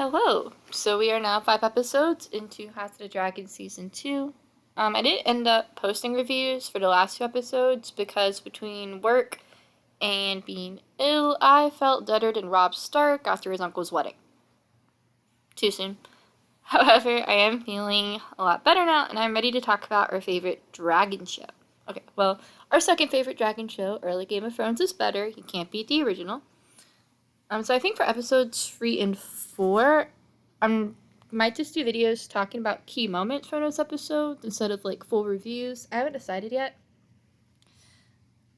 Hello! So we are now 5 episodes into House of the Dragon Season 2. I didn't end up posting reviews for the last 2 episodes because between work and being ill, I felt deader than Robb Stark after his uncle's wedding. Too soon. However, I am feeling a lot better now, and I'm ready to talk about our favorite dragon show. Okay, well, our second favorite dragon show, early Game of Thrones, is better. You can't beat the original. So I think for episodes 3 and 4, I might just do videos talking about key moments from those episodes instead of like full reviews. I haven't decided yet.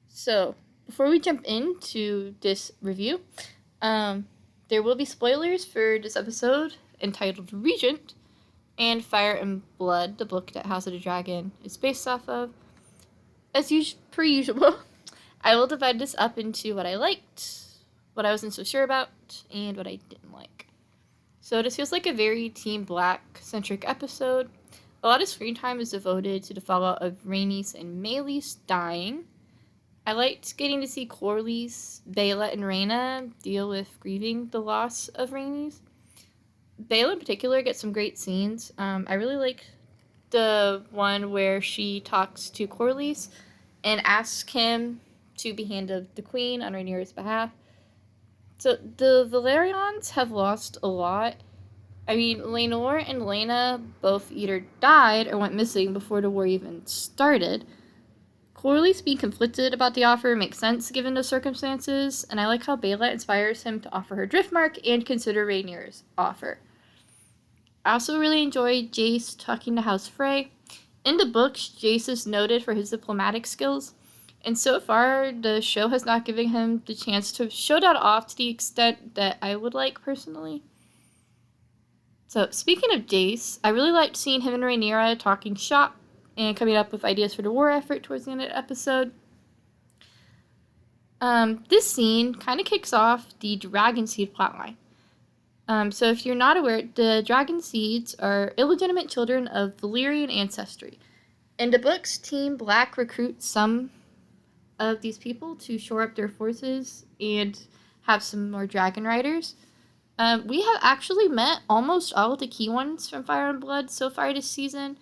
So before we jump into this review, there will be spoilers for this episode entitled Regent and Fire and Blood, the book that House of the Dragon is based off of. As per usual, I will divide this up into what I liked, what I wasn't so sure about, and what I didn't like. So this feels like a very Team Black-centric episode. A lot of screen time is devoted to the fallout of Rhaenys and Meleys dying. I liked getting to see Corlys, Baela, and Rhaena deal with grieving the loss of Rhaenys. Baela in particular gets some great scenes. I really like the one where she talks to Corlys and asks him to be hand of the queen on Rhaenyra's behalf. So the Valerians have lost a lot. I mean, Laenor and Laena both either died or went missing before the war even started. Corlys being conflicted about the offer makes sense given the circumstances, and I like how Baela inspires him to offer her Driftmark and consider Rhaenyra's offer. I also really enjoyed Jace talking to House Frey. In the books, Jace is noted for his diplomatic skills, and so far, the show has not given him the chance to show that off to the extent that I would like personally. So, speaking of Jace, I really liked seeing him and Rhaenyra talking shop and coming up with ideas for the war effort towards the end of the episode. This scene kind of kicks off the Dragon Seed plotline. So if you're not aware, the Dragon Seeds are illegitimate children of Valyrian ancestry. In the books, Team Black recruits some of these people to shore up their forces and have some more dragon riders. We have actually met almost all of the key ones from Fire and Blood so far this season.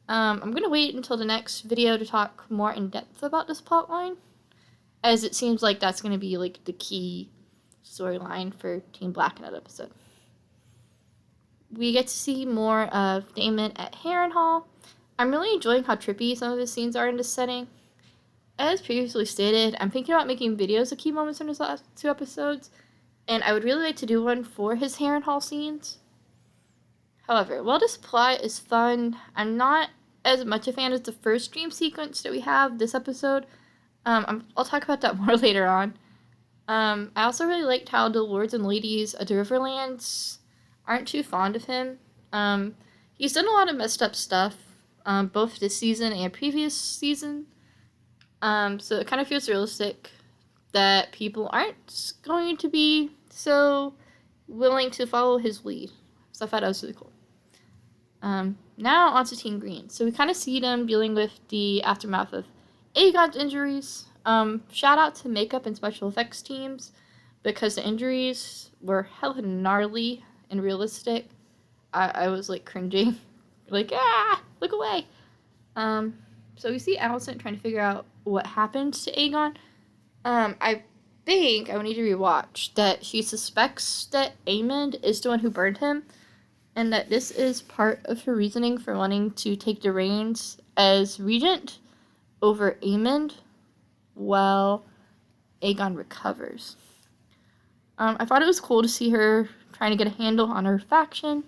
I'm going to wait until the next video to talk more in depth about this plotline, as it seems like that's going to be like the key storyline for Team Black in that episode. We get to see more of Daemon at Harrenhal. I'm really enjoying how trippy some of his scenes are in this setting. As previously stated, I'm thinking about making videos of key moments in his last 2 episodes, and I would really like to do one for his Harrenhal scenes. However, while this plot is fun, I'm not as much a fan as the first dream sequence that we have this episode. I'll talk about that more later on. I also really liked how the lords and ladies of the Riverlands aren't too fond of him. He's done a lot of messed up stuff, both this season and previous season. So it kind of feels realistic that people aren't going to be so willing to follow his lead. So I thought that was really cool. Now on to Team Green. So we kind of see them dealing with the aftermath of Aegon's injuries. Shout out to makeup and special effects teams because the injuries were hella gnarly and realistic. I was like cringing. Like, look away. So we see Alicent trying to figure out what happened to Aegon. I think I would need to rewatch that she suspects that Aemond is the one who burned him, and that this is part of her reasoning for wanting to take the reins as regent over Aemond while Aegon recovers. I thought it was cool to see her trying to get a handle on her faction.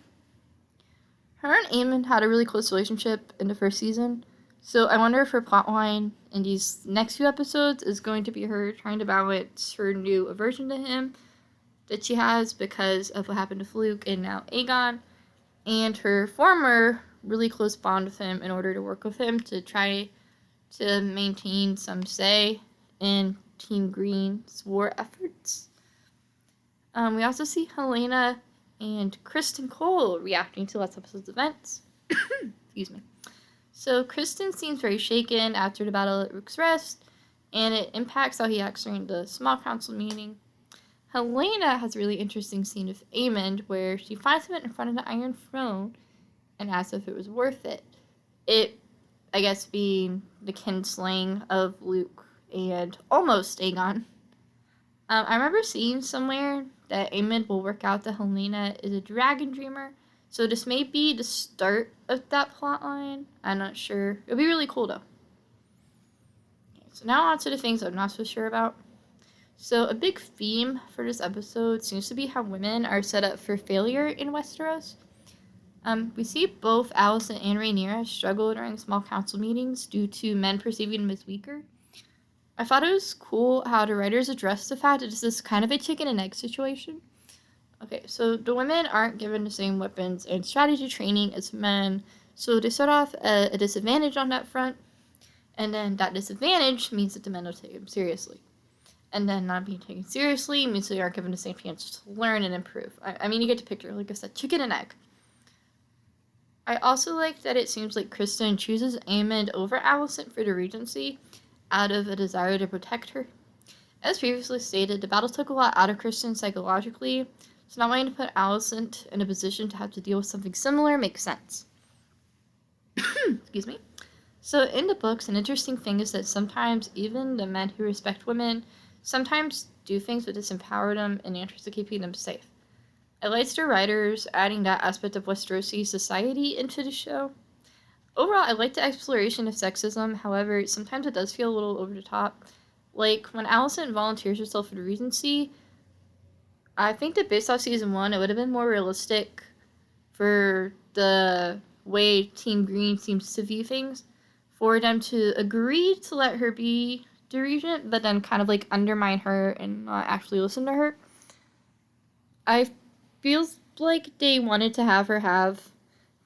Her and Aemond had a really close relationship in the first season, so I wonder if her plotline in these next few episodes is going to be her trying to balance her new aversion to him that she has because of what happened to Fluke and now Aegon, and her former really close bond with him in order to work with him to try to maintain some say in Team Green's war efforts. We also see Helena and Kristen Cole reacting to last episode's events. Excuse me. So Kristen seems very shaken after the battle at Rook's Rest, and it impacts how he acts during the small council meeting. Helena has a really interesting scene with Aemond where she finds him in front of the Iron Throne and asks if it was worth it. It, I guess, being the kinslaying of Luke and almost Aegon. I remember seeing somewhere that Aemond will work out that Helena is a dragon dreamer, so this may be the start of that plotline. I'm not sure. It'll be really cool though. Okay, so now on to the things I'm not so sure about. So a big theme for this episode seems to be how women are set up for failure in Westeros. We see both Alicent and Rhaenyra struggle during small council meetings due to men perceiving them as weaker. I thought it was cool how the writers addressed the fact that this is kind of a chicken and egg situation. Okay, so the women aren't given the same weapons and strategy training as men, so they start off at a disadvantage on that front, and then that disadvantage means that the men don't take them seriously. And then not being taken seriously means they aren't given the same chance to learn and improve. I mean, you get the picture, like I said, chicken and egg. I also like that it seems like Kristen chooses Aemond over Alicent for the regency out of a desire to protect her. As previously stated, the battle took a lot out of Kristen psychologically, so not wanting to put Alicent in a position to have to deal with something similar makes sense. Excuse me. So in the books, an interesting thing is that sometimes even the men who respect women sometimes do things that disempower them in the interest of keeping them safe. I liked the writers adding that aspect of Westerosi society into the show. Overall, I like the exploration of sexism, however, sometimes it does feel a little over the top. Like, when Alicent volunteers herself for the Regency, I think that based off Season 1, it would have been more realistic for the way Team Green seems to view things, for them to agree to let her be the Regent, but then kind of, like, undermine her and not actually listen to her. I feel like they wanted to have her have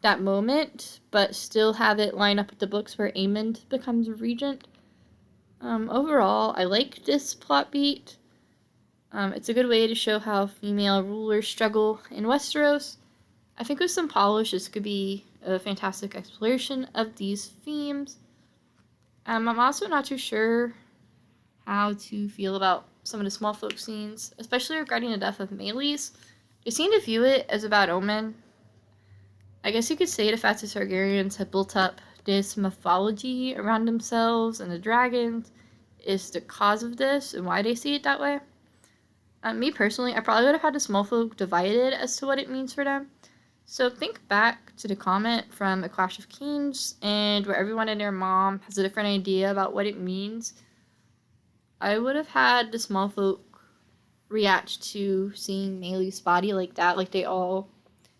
that moment, but still have it line up with the books where Aemond becomes a regent. Overall, I like this plot beat. It's a good way to show how female rulers struggle in Westeros. I think with some polish, this could be a fantastic exploration of these themes. I'm also not too sure how to feel about some of the small folk scenes, especially regarding the death of Meleys. They seem to view it as a bad omen. I guess you could say the fact that Targaryens have built up this mythology around themselves and the dragons is the cause of this and why they see it that way. Me personally, I probably would have had the small folk divided as to what it means for them. So think back to the comment from A Clash of Kings and where everyone and their mom has a different idea about what it means. I would have had the small folk react to seeing Meleys' body like that, like they all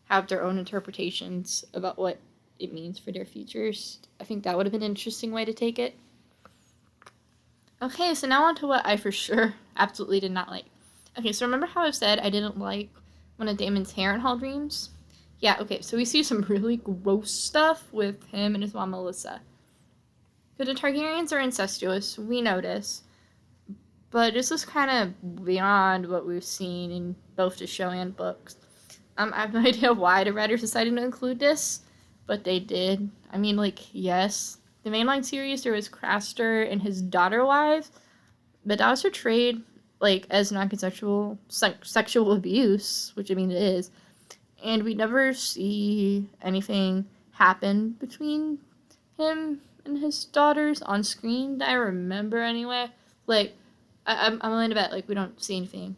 have their own interpretations about what it means for their futures. I think that would have been an interesting way to take it. Okay, so now on to what I for sure absolutely did not like. Okay, so remember how I said I didn't like one of Daemon's Harrenhal dreams? Yeah, okay, so we see some really gross stuff with him and his mom Melissa. So the Targaryens are incestuous, we know this. But this was kind of beyond what we've seen in both the show and books. I have no idea why the writers decided to include this, but they did. I mean, like, yes, the mainline series, there was Craster and his daughter wives, but that was portrayed, like, as non-consensual sexual abuse, which, I mean, it is. And we never see anything happen between him and his daughters on screen that I remember anyway. Like, I'm willing to bet, like, we don't see anything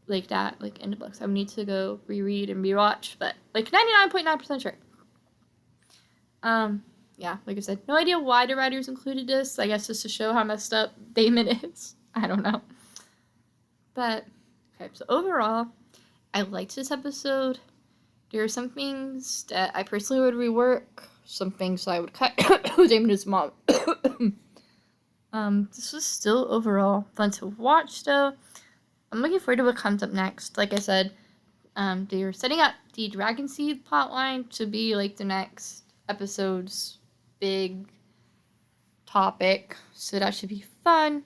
like that, like, in the books. I would need to go reread and rewatch, but, like, 99.9% sure. Yeah, like I said, no idea why the writers included this. I guess just to show how messed up Daemon is. I don't know. But, okay, so overall, I liked this episode. There are some things that I personally would rework, some things I would cut. Daemon is mom. This was still overall fun to watch, though. I'm looking forward to what comes up next. Like I said, they're setting up the Dragon Seed plotline to be, like, the next episode's big topic, so that should be fun.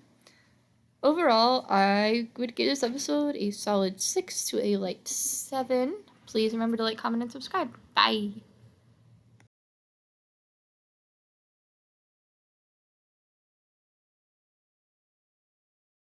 Overall, I would give this episode a solid 6 to a light 7. Please remember to like, comment, and subscribe. Bye!